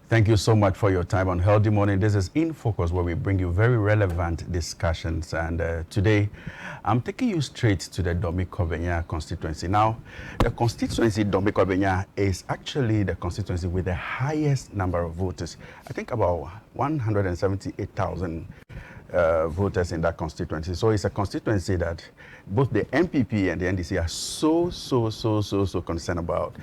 Thank you so much for your time on Healthy Morning. This is In Focus, where we bring you very relevant discussions. And today, I'm taking you straight to the Domi-Kobenya constituency. Now, the constituency Domi-Kobenya is actually the constituency with the highest number of voters. I think about 178,000 voters in that constituency. So it's a constituency that both the MPP and the NDC are so concerned about.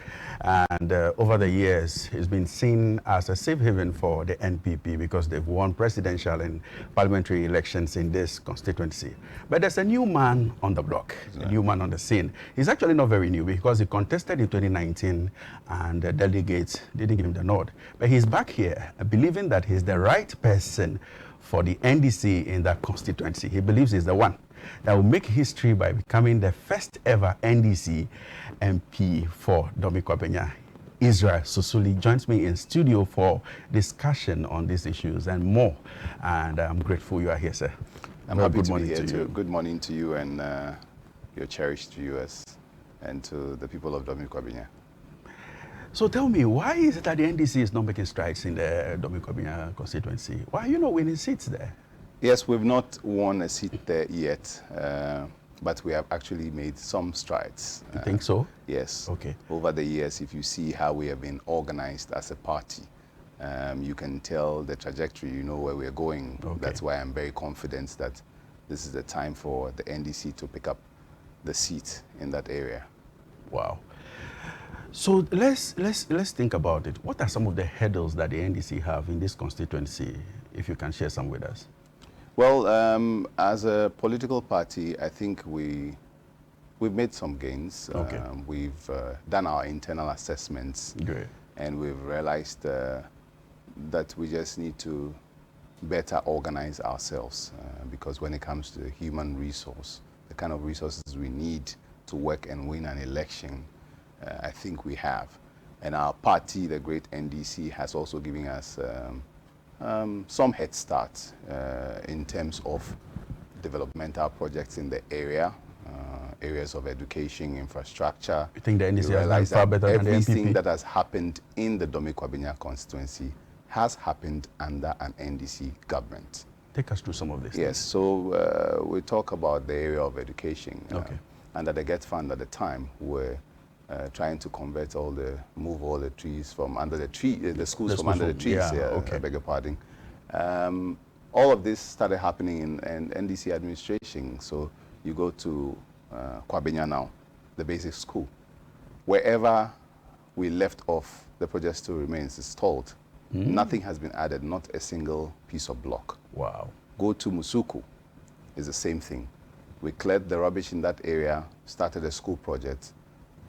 And over the years, it's been seen as a safe haven for the NPP because they've won presidential and parliamentary elections in this constituency. But there's a new man on the block, a new man on the scene. He's actually not very new because he contested in 2019 and the delegates didn't give him the nod. But he's back here believing that he's the right person for the NDC in that constituency. He believes he's the one that will make history by becoming the first ever NDC MP for Domi-Kobenya. Isreal Susuli joins me in studio for discussion on these issues and more. And I'm grateful you are here, sir. I'm happy to be here too. Good morning to you and your cherished viewers and to the people of Domi-Kobenya. So tell me, why is it that the NDC is not making strides in the Domi-Kobenya constituency? Why are you not winning seats there? Yes, we've not won a seat there yet, but we have actually made some strides. You think so? Yes. Okay. Over the years, if you see how we have been organized as a party, you can tell the trajectory, you know where we're going. Okay. That's why I'm very confident that this is the time for the NDC to pick up the seat in that area. Wow. So let's think about it. What are some of the hurdles that the NDC have in this constituency, if you can share some with us? Well, as a political party, I think we've made some gains. Okay. We've done our internal assessments. Great. And we've realized that we just need to better organize ourselves because when it comes to the human resource, the kind of resources we need to work and win an election, I think we have. And our party, the great NDC, has also given us some head start in terms of developmental projects in the area, areas of education, infrastructure. You think the NDC has done far better than the NPP? Everything that has happened in the Domi-Kobenya constituency has happened under an NDC government. Take us through some of this. Yes, so we talk about the area of education. Okay. Under the GET fund at the time, we're trying to move all the trees from under the tree, the schools from under the trees. Yeah, okay. I beg your pardon. All of this started happening in NDC administration. So you go to Kwabenya now, the basic school. Wherever we left off, the project still remains. It's stalled. Nothing has been added, not a single piece of block. Wow. Go to Musuku, it's the same thing. We cleared the rubbish in that area, started a school project.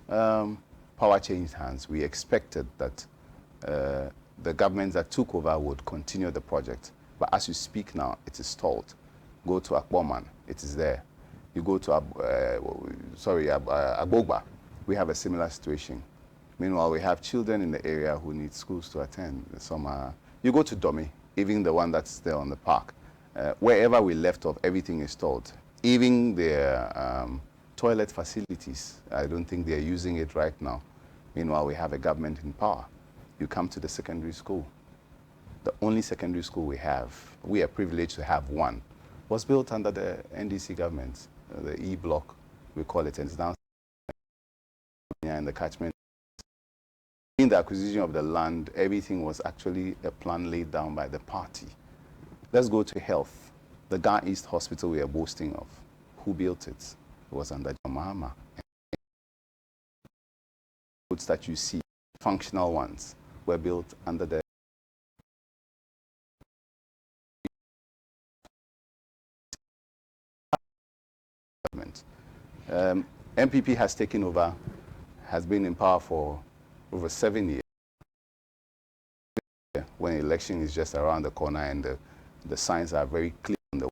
Power changed hands. We expected that the government that took over would continue the project. But as you speak now, it is stalled. Go to Akboman, it is there. You go to Agbogba, we have a similar situation. Meanwhile, we have children in the area who need schools to attend. You go to Domi, even the one that's there on the park. Wherever we left off, everything is stalled. Even the toilet facilities, I don't think they're using it right now. Meanwhile, we have a government in power. You come to the secondary school. The only secondary school we are privileged to have one, was built under the NDC government, the E block, we call it, and it's down in the catchment. In the acquisition of the land, everything was actually a plan laid down by the party. Let's go to health. The Ga East Hospital we are boasting of, who built it? Was under John Mahama. Roads that you see, functional ones, were built under the government. MPP has taken over, has been in power for over 7 years. When election is just around the corner and the signs are very clear on the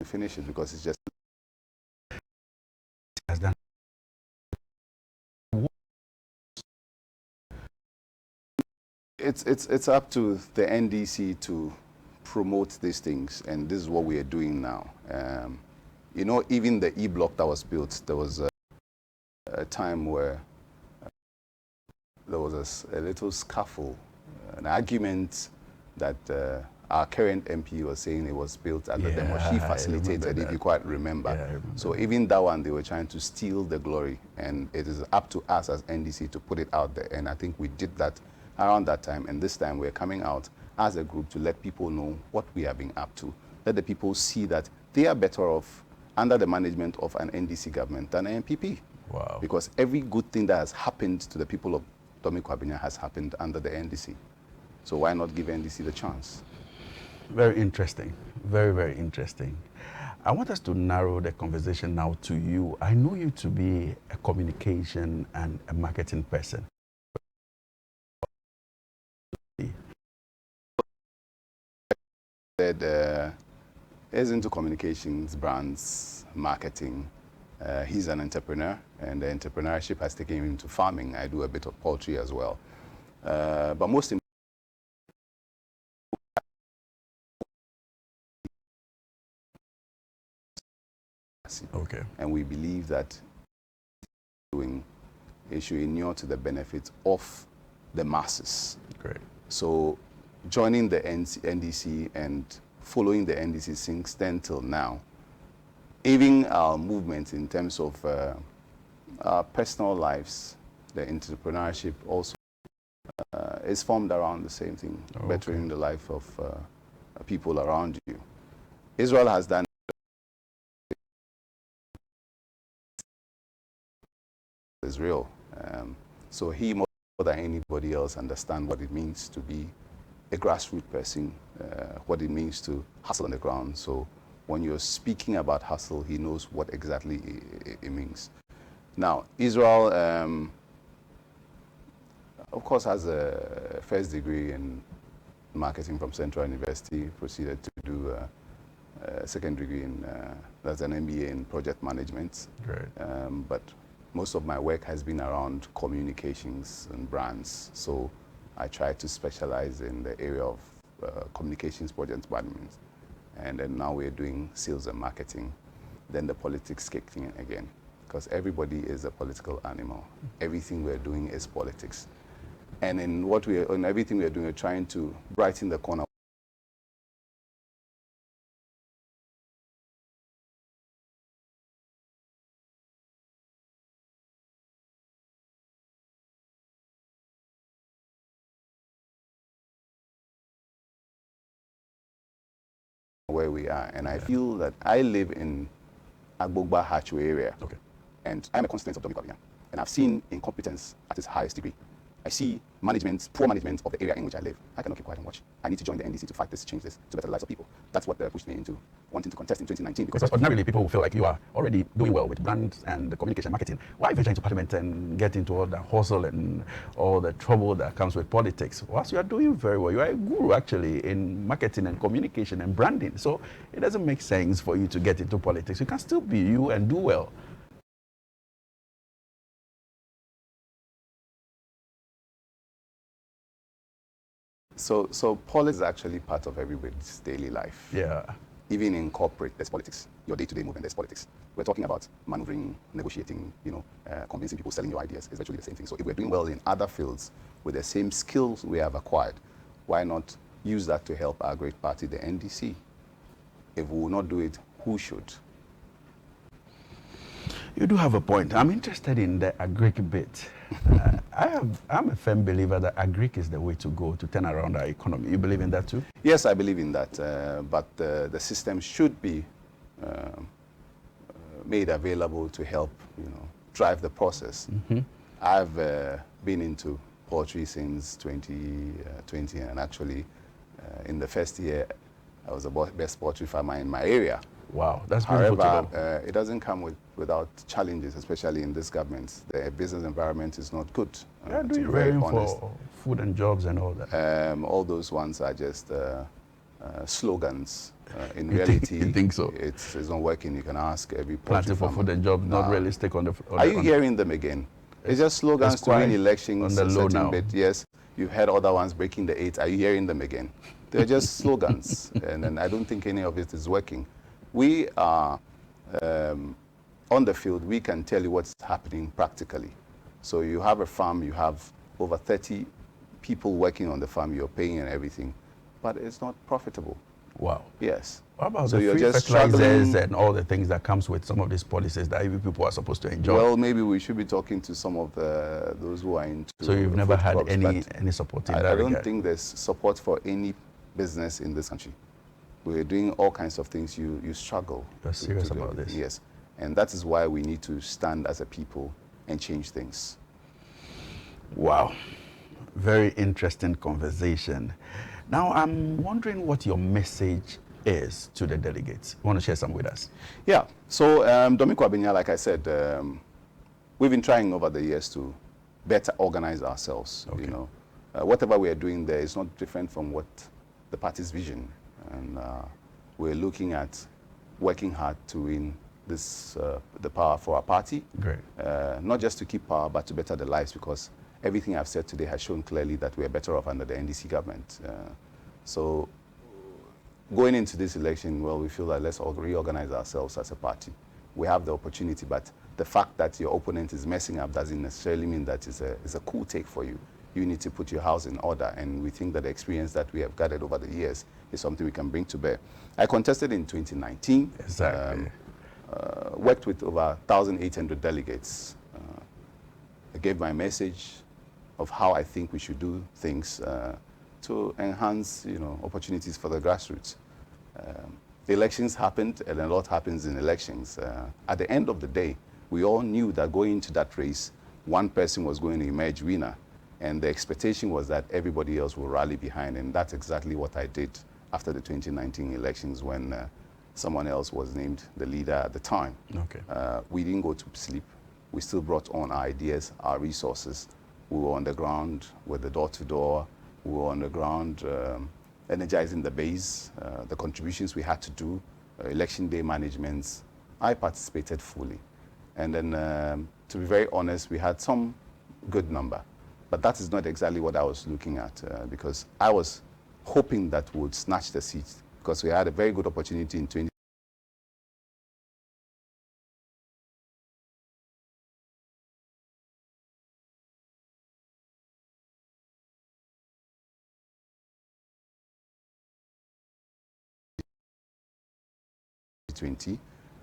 finish it because it's just has done. It's up to the NDC to promote these things, and this is what we are doing now. You know, even the E-block that was built, there was a time where there was a little scuffle, an argument that our current MP was saying it was built at the demo. She facilitated, if you quite remember. Yeah, I remember. So even that one, they were trying to steal the glory, and it is up to us as NDC to put it out there. And I think we did that around that time, and this time we're coming out as a group to let people know what we have been up to. Let the people see that they are better off under the management of an NDC government than an NPP. Wow. Because every good thing that has happened to the people of Domi Kwabena has happened under the NDC. So why not give NDC the chance? Very interesting. Very, very interesting. I want us to narrow the conversation now to you. I know you to be a communication and a marketing person. He's into communications, brands, marketing. He's an entrepreneur, and the entrepreneurship has taken him into farming. I do a bit of poultry as well. But most importantly, okay. And we believe that it should inure to the benefit of the masses. Great. So joining the NDC and following the NDC since then till now, even our movement in terms of our personal lives, the entrepreneurship also is formed around the same thing, bettering the life of people around you. Israel has done Israel. So he more than anybody else understands what it means to be a grassroots person, what it means to hustle on the ground. So when you're speaking about hustle, he knows what exactly it means. Now, Israel, of course, has a first degree in marketing from Central University, proceeded to do a second degree in, that's an MBA in project management. Great. But most of my work has been around communications and brands. So I try to specialize in the area of communications project management. And then now we're doing sales and marketing. Then the politics kicked in again, because everybody is a political animal. Everything we're doing is politics. And in everything we're doing, we're trying to brighten the corner. Where we are, and I feel that I live in Agbogba Hatchway area, and I'm a constituent of Domi Kwabena, and I've seen incompetence at its highest degree. I see management, poor management of the area in which I live. I cannot keep quiet and watch. I need to join the NDC to fight this, change this, to better the lives of people. That's what pushed me into wanting to contest in 2019. Because ordinarily people will feel like you are already doing well with brands and the communication marketing. Why venture into parliament and get into all the hustle and all the trouble that comes with politics? Whilst you are doing very well, you are a guru actually in marketing and communication and branding. So it doesn't make sense for you to get into politics. You can still be you and do well. So politics is actually part of everybody's daily life. Yeah. Even in corporate, there's politics. Your day-to-day movement, there's politics. We're talking about maneuvering, negotiating, convincing people, selling your ideas. It's virtually the same thing. So if we're doing well in other fields with the same skills we have acquired, why not use that to help our great party, the NDC? If we will not do it, who should? You do have a point. I'm interested in the agric bit. I'm a firm believer that agric is the way to go to turn around our economy. You believe in that too? Yes, I believe in that. But the system should be made available to help, drive the process. Mm-hmm. I've been into poultry since 2020, and actually, in the first year, I was the best poultry farmer in my area. Wow, that's beautiful. However, it doesn't come without challenges, especially in this government. The business environment is not good. Yeah, do you very honest. For food and jobs and all that? All those ones are just slogans. In reality, you think so? It's not working. You can ask every planting for food and jobs, not realistic on the. Are you hearing them again? It's just slogans to win elections. On the low now. Bit. Yes, you've heard other ones breaking the 8. Are you hearing them again? They're just slogans, and I don't think any of it is working. We are on the field, we can tell you what's happening practically. So you have a farm, you have over 30 people working on the farm, you're paying and everything, but it's not profitable. Wow. Yes. What about So the you're free just fertilizers struggling. and all the things that comes with some of these policies that even people are supposed to enjoy? Well, maybe we should be talking to some of those who are into So you've never food had crops, any support in that I don't regard? think there's support for any business in this country. We're doing all kinds of things. You struggle. You're serious do about everything. this? Yes. And that is why we need to stand as a people and change things. Wow. Very interesting conversation. Now, I'm wondering what your message is to the delegates. You want to share some with us? Yeah. So, Domiko Abinya, like I said, we've been trying over the years to better organize ourselves. Okay. You know, whatever we are doing there is not different from what the party's vision, and we're looking at working hard to win this the power for our party. Great. Not just to keep power, but to better the lives, because everything I've said today has shown clearly that we are better off under the NDC government. So going into this election, well, we feel that let's all reorganize ourselves as a party. We have the opportunity, but the fact that your opponent is messing up doesn't necessarily mean that it's a cool take for you. You need to put your house in order, and we think that the experience that we have gathered over the years is something we can bring to bear. I contested in 2019. Exactly. Worked with over 1,800 delegates. I gave my message of how I think we should do things to enhance, opportunities for the grassroots. The elections happened, and a lot happens in elections. At the end of the day, we all knew that going into that race, one person was going to emerge winner, and the expectation was that everybody else will rally behind, and that's exactly what I did after the 2019 elections when someone else was named the leader at the time. Okay. We didn't go to sleep. We still brought on our ideas, our resources. We were on the ground with the door-to-door. We were on the ground energizing the base, the contributions we had to do, election day managements. I participated fully. And then, to be very honest, we had some good number. But that is not exactly what I was looking at, because I was hoping that we would snatch the seat, because we had a very good opportunity in 2020.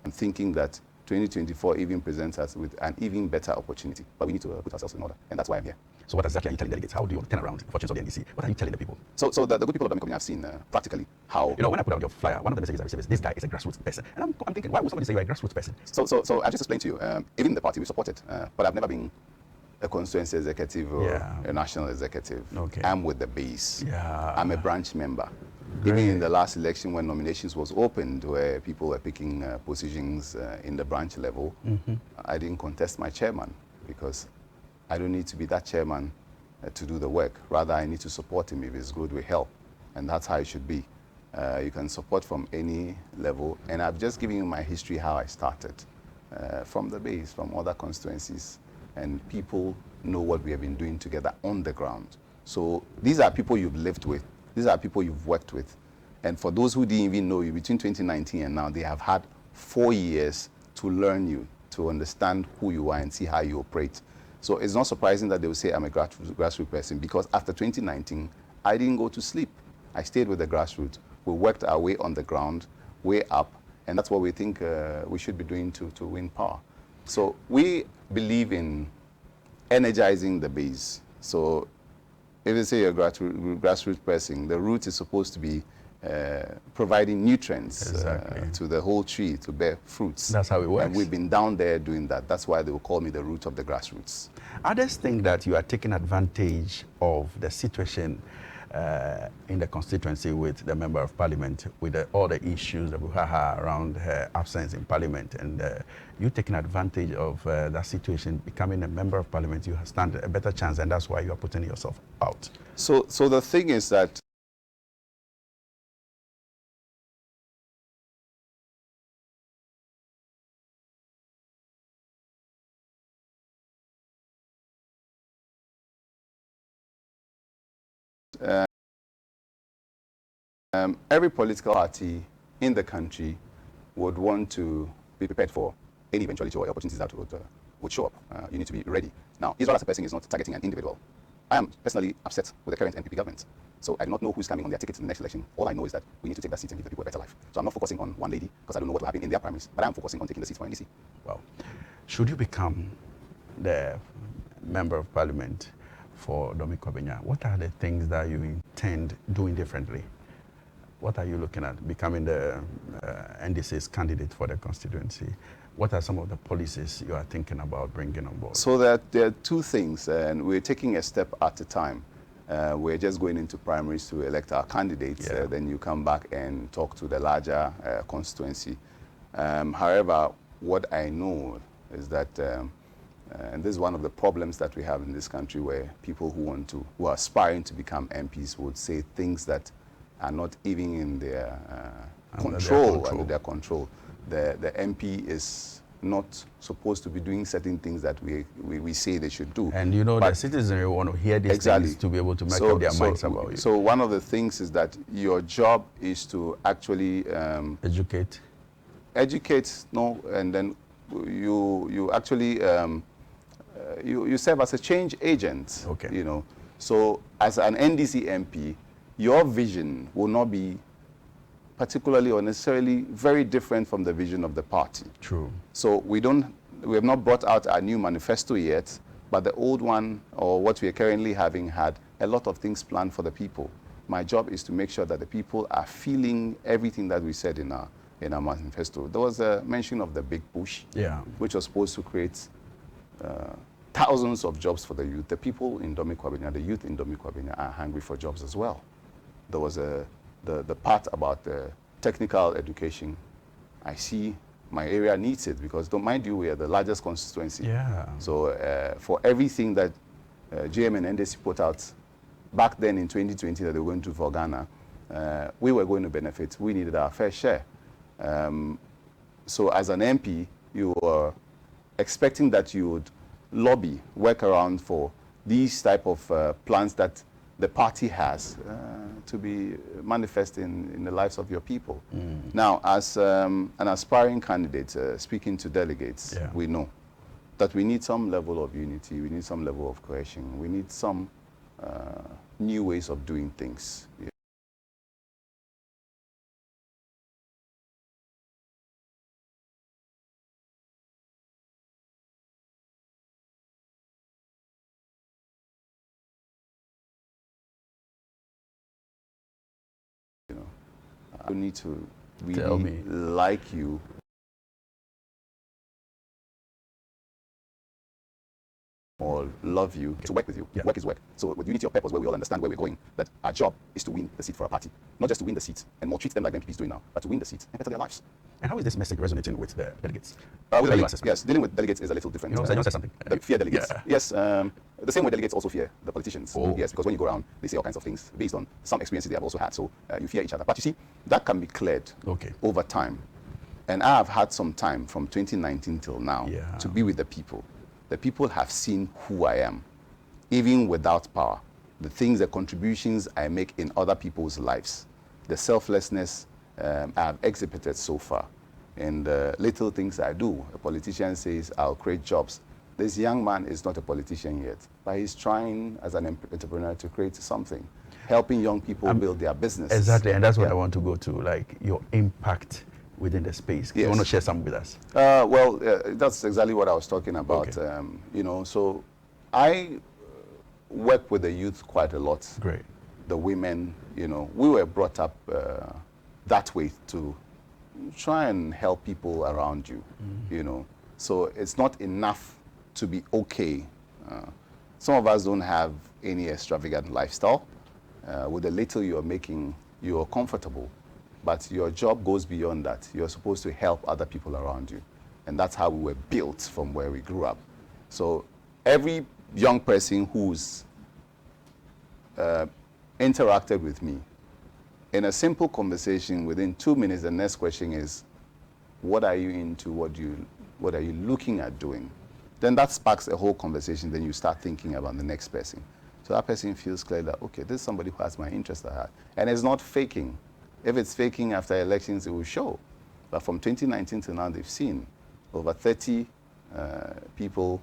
I'm thinking that 2024 even presents us with an even better opportunity. But we need to put ourselves in order, and that's why I'm here. So what exactly are you telling delegates? How do you turn around the fortunes of the NDC? What are you telling the people? So the good people of the company have seen practically how... When I put out your flyer, one of the messages I received is, this guy is a grassroots person. And I'm thinking, why would somebody say you're a grassroots person? So I just explained to you, even the party we supported, but I've never been a constituency executive or a national executive. Okay. I'm with the base. Yeah. I'm a branch member. Great. Even in the last election when nominations was opened, where people were picking positions in the branch level, I didn't contest my chairman, because I don't need to be that chairman to do the work. Rather, I need to support him. If it's good, we help. And that's how it should be. You can support from any level. And I've just given you my history, how I started. From the base, from other constituencies. And people know what we have been doing together on the ground. So these are people you've lived with. These are people you've worked with. And for those who didn't even know you, between 2019 and now, they have had 4 years to learn you, to understand who you are and see how you operate. So it's not surprising that they will say I'm a grassroots person, because after 2019, I didn't go to sleep. I stayed with the grassroots. We worked our way on the ground, way up, and that's what we think we should be doing to win power. So we believe in energizing the base. So if you say you're a grassroots person, the root is supposed to be providing nutrients to the whole tree to bear fruits. That's how it works. And we've been down there doing that. That's why they will call me the root of the grassroots. Others think that you are taking advantage of the situation in the constituency with the Member of Parliament, with all the issues that we have around her absence in Parliament, and you taking advantage of that situation, becoming a Member of Parliament, you stand a better chance, and that's why you are putting yourself out. So the thing is that every political party in the country would want to be prepared for any eventuality or opportunities that would show up. You need to be ready. Now, Israel as a person is not targeting an individual. I am personally upset with the current NPP government. So I do not know who's coming on their ticket in the next election. All I know is that we need to take that seat and give the people a better life. So I'm not focusing on one lady because I don't know what will happen in their primaries, but I am focusing on taking the seat for NDC. Well, should you become the member of parliament for Domi Kobenya, what are the things that you intend doing differently? What are you looking at becoming the NDC's candidate for the constituency? What are some of the policies you are thinking about bringing on board? So there are two things, and we're taking a step at a time. We're just going into primaries to elect our candidates. Then you come back and talk to the larger constituency. However, what I know is that, and this is one of the problems that we have in this country, where people who are aspiring to become MPs would say things that are not even in their under their control. The MP is not supposed to be doing certain things that we say they should do. And you know, the citizens want to hear these things to be able to make up their minds about you. So one of the things is that your job is to actually educate, and then you actually you serve as a change agent. Okay. You know, so as an NDC MP, your vision will not be particularly or necessarily very different from the vision of the party. True. So we have not brought out our new manifesto yet, but the old one, or what we are currently having, had a lot of things planned for the people. My job is to make sure that the people are feeling everything that we said in our manifesto. There was a mention of the big push, which was supposed to create thousands of jobs for the youth. The people in Domi Kobenya, the youth in Domi Kobenya, are hungry for jobs as well. There was the part about the technical education. I see my area needs it, because don't mind you, we are the largest constituency. So for everything that GM and NDC put out back then in 2020 that they were going to for Ghana, we were going to benefit. We needed our fair share. So as an MP, you were expecting that you would lobby, work around for these type of plans that the party has to be manifest in the lives of your people. Now, as an aspiring candidate, speaking to delegates, we know that we need some level of unity, we need some level of cohesion, we need some new ways of doing things. I need to really like you. Or love you, to work with you. Work is work. So with unity of purpose, where we all understand where we're going, that our job is to win the seat for our party. Not just to win the seat and maltreat them like the MPP is doing now, but to win the seat and better their lives. And how is this message resonating with the delegates? With delegates, yes, dealing with delegates is a little different. You know, said something. Fear delegates. Yes, the same way delegates also fear the politicians. Yes, because when you go around, they say all kinds of things based on some experiences they have also had. So you fear each other. But you see, that can be cleared over time. And I have had some time from 2019 till now to be with the people. The people have seen who I am, even without power. The things, the contributions I make in other people's lives, the selflessness I have exhibited so far, and the little things I do. A politician says, I'll create jobs. This young man is not a politician yet, but he's trying as an entrepreneur to create something, helping young people build their business. Exactly, and that's what I want to go to, like your impact within the space. You want to share some with us? Well, that's exactly what I was talking about. You know, so I work with the youth quite a lot. Great. The women, you know, we were brought up that way to try and help people around you, you know. So it's not enough to be okay. Some of us don't have any extravagant lifestyle. With the little you're making, you're comfortable. But your job goes beyond that. You're supposed to help other people around you. And that's how we were built from where we grew up. So every young person who's interacted with me, in a simple conversation, within 2 minutes, the next question is, what are you into? What are you looking at doing? Then that sparks a whole conversation. Then you start thinking about the next person. So that person feels clear that, okay, this is somebody who has my interest at heart. And it's not faking. If it's faking after elections, it will show. But from 2019 to now, they've seen over 30 people.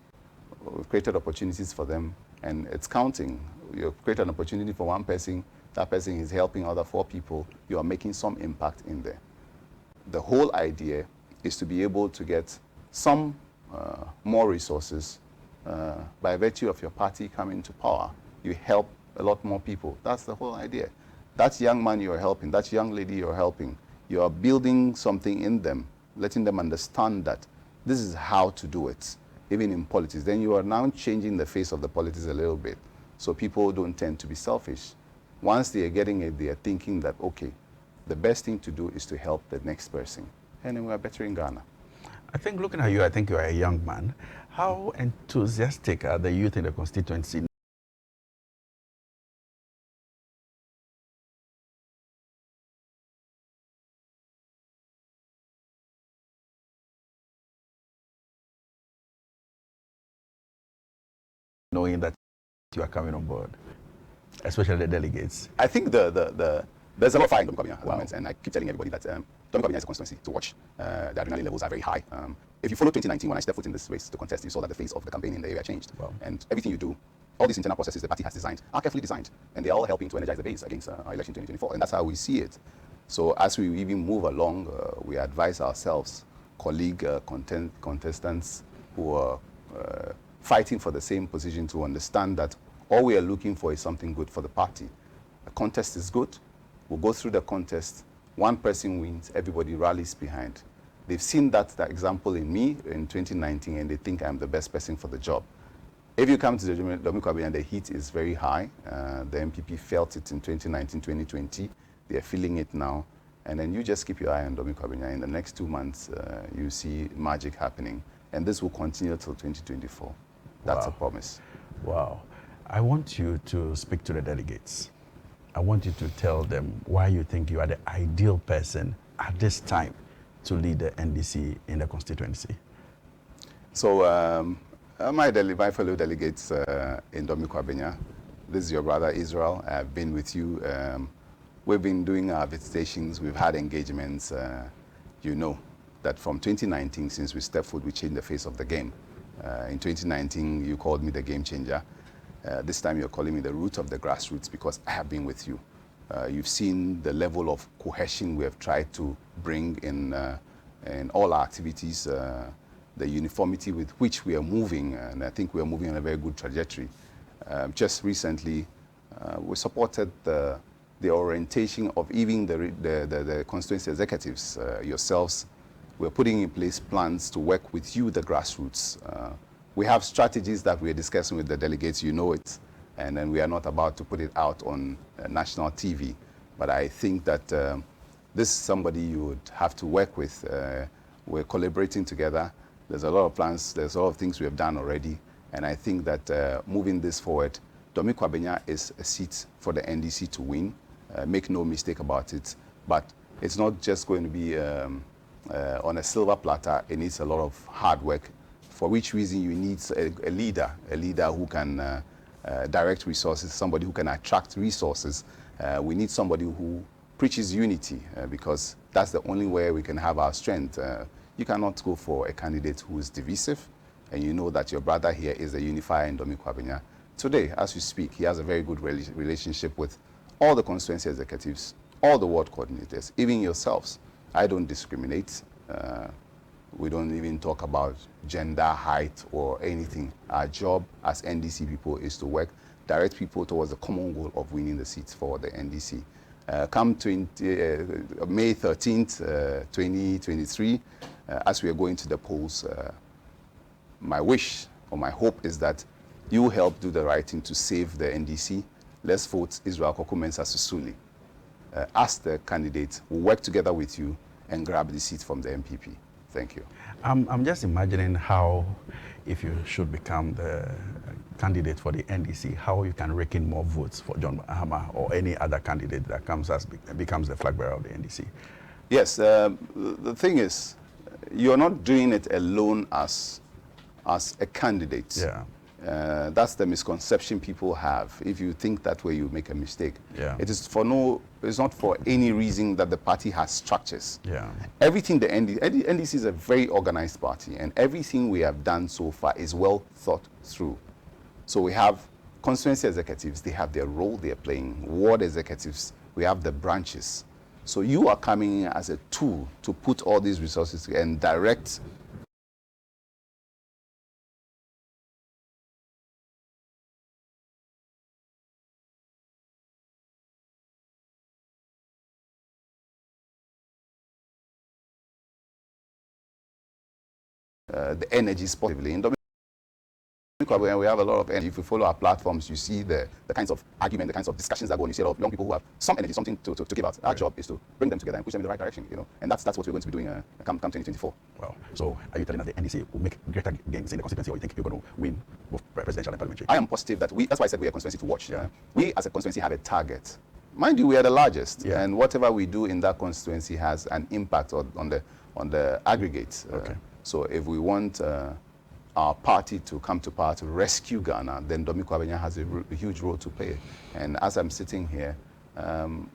We've created opportunities for them, and it's counting. You've created an opportunity for one person, that person is helping other 4 people. You are making some impact in there. The whole idea is to be able to get some more resources. By virtue of your party coming to power, you help a lot more people. That's the whole idea. That young man you're helping, that young lady you're helping, you are building something in them, letting them understand that this is how to do it, even in politics. Then you are now changing the face of the politics a little bit, so people don't tend to be selfish. Once they are getting it, they are thinking that, okay, the best thing to do is to help the next person. And then we are better in Ghana. I think looking at you, I think you are a young man. How enthusiastic are the youth in the constituency? Knowing that you are coming on board, especially the delegates? I think there's a lot of fire in Domi Kwabena at the moment, and I keep telling everybody that Domi Kwabena is a constituency to watch. The adrenaline levels are very high. If you follow 2019, when I stepped foot in this race to contest, you saw that the face of the campaign in the area changed. Wow. And everything you do, all these internal processes the party has designed, are carefully designed, and they're all helping to energize the base against our election 2024, and that's how we see it. So as we even move along, we advise ourselves, contestants who are fighting for the same position, to understand that all we are looking for is something good for the party. A contest is good. We'll go through the contest. One person wins, everybody rallies behind. They've seen that example in me in 2019, and they think I'm the best person for the job. If you come to the Domi Kwabena, the heat is very high. The MPP felt it in 2019, 2020. They are feeling it now. And then you just keep your eye on Domi Kwabena. In the next 2 months, you see magic happening. And this will continue till 2024. That's a promise. Wow. I want you to speak to the delegates. I want you to tell them why you think you are the ideal person at this time to lead the NDC in the constituency. So, my fellow delegates in Domi Kwabena, this is your brother Israel. I've been with you. We've been doing our visitations. We've had engagements. You know that from 2019, since we stepped foot, we changed the face of the game. In 2019, you called me the game changer. This time you're calling me the root of the grassroots, because I have been with you. You've seen the level of cohesion we have tried to bring in all our activities, the uniformity with which we are moving, and I think we are moving on a very good trajectory. Just recently, we supported the orientation of even the constituency executives, yourselves. We're putting in place plans to work with you, the grassroots. We have strategies that we're discussing with the delegates, you know it, and then we are not about to put it out on national TV. But I think that this is somebody you would have to work with. We're collaborating together. There's a lot of plans, there's a lot of things we have done already, and I think that moving this forward, Domi Kwabena is a seat for the NDC to win. Make no mistake about it, but it's not just going to be on a silver platter. It needs a lot of hard work, for which reason you need a leader who can direct resources, somebody who can attract resources. We need somebody who preaches unity, because that's the only way we can have our strength. You cannot go for a candidate who is divisive, and you know that your brother here is a unifier in Domi Kwabena. Today, as we speak, he has a very good relationship with all the constituency executives, all the ward coordinators, even yourselves. I don't discriminate. We don't even talk about gender, height, or anything. Our job as NDC people is to work, direct people towards the common goal of winning the seats for the NDC. Come May 13th, 2023, as we are going to the polls, my wish or my hope is that you help do the right thing to save the NDC. Let's vote Isreal Susuli as the candidate. We'll work together with you and grab the seat from the MPP. Thank you. I'm just imagining how, if you should become the candidate for the NDC, how you can rake in more votes for John Mahama or any other candidate that becomes the flag bearer of the NDC. Yes, the thing is, you're not doing it alone as a candidate. Yeah. That's the misconception people have. If you think that way, you make a mistake. Yeah. It's not for any reason that the party has structures. Yeah. Everything the NDC is a very organized party, and everything we have done so far is well thought through. So we have constituency executives, they have their role they're playing. Ward executives, we have the branches. So you are coming in as a tool to put all these resources and direct the energies positively. In we have a lot of energy. If you follow our platforms, you see the kinds of argument, the kinds of discussions that go on. You see a lot of young people who have some energy, something to give out. Our job is to bring them together and push them in the right direction, you know. And that's what we're going to be doing come 2024. Well, so are you telling us the NDC will make greater gains in the constituency, or you think you're going to win both presidential and parliamentary? I am positive that that's why I said we are a constituency to watch. We as a constituency have a target. Mind you, we are the largest, and whatever we do in that constituency has an impact on the aggregate. Okay. So if we want our party to come to power to rescue Ghana, then Domi Kwabenya has a huge role to play. And as I'm sitting here, I'm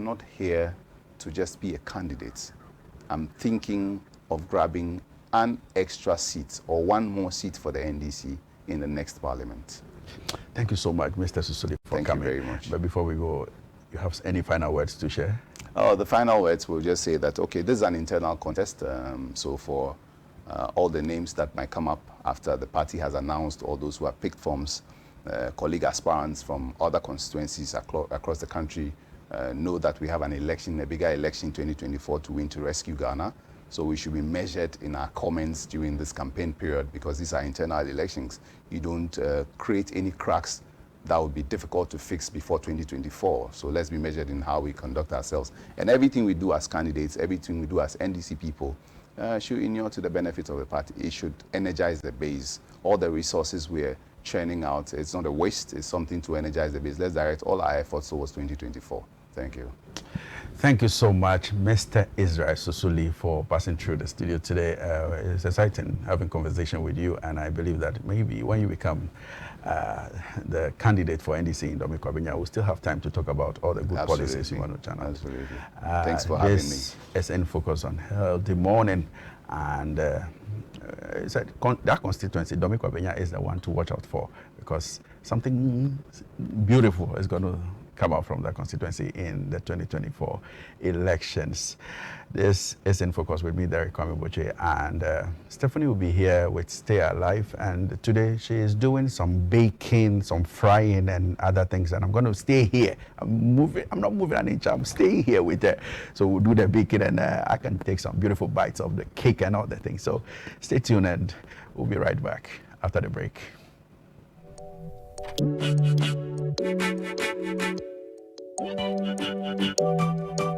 not here to just be a candidate. I'm thinking of grabbing an extra seat or one more seat for the NDC in the next parliament. Thank you so much, Mr. Susuli, for coming. Thank you very much. But before we go, you have any final words to share? The final words will just say that, okay, this is an internal contest. So for all the names that might come up after the party has announced, all those who have picked forms, colleague aspirants from other constituencies across the country know that we have an election, a bigger election 2024 to win to rescue Ghana. So we should be measured in our comments during this campaign period, because these are internal elections. You don't create any cracks that would be difficult to fix before 2024. So let's be measured in how we conduct ourselves. And everything we do as candidates, everything we do as NDC people, should inure to the benefit of the party. It should energize the base. All the resources we're churning out, it's not a waste, it's something to energize the base. Let's direct all our efforts towards 2024. Thank you. Thank you so much, Mr. Isreal Susuli, for passing through the studio today. It's exciting having conversation with you, and I believe that maybe when you become the candidate for NDC in Domi Kwabenya, we'll still have time to talk about all the good policies you want to channel. Absolutely. Thanks for having me. This is in focus on healthy morning, and that constituency, Domi Kwabenya, is the one to watch out for, because something beautiful is going to come out from that constituency in the 2024 elections. This is in focus with me, Derek Kwame, and Stephanie will be here with Stay Alive, and today she is doing some baking, some frying and other things, and I'm going to stay here. I'm not moving an inch, I'm staying here with her. So we'll do the baking, and I can take some beautiful bites of the cake and all the things. So stay tuned, and we'll be right back after the break. Thank you.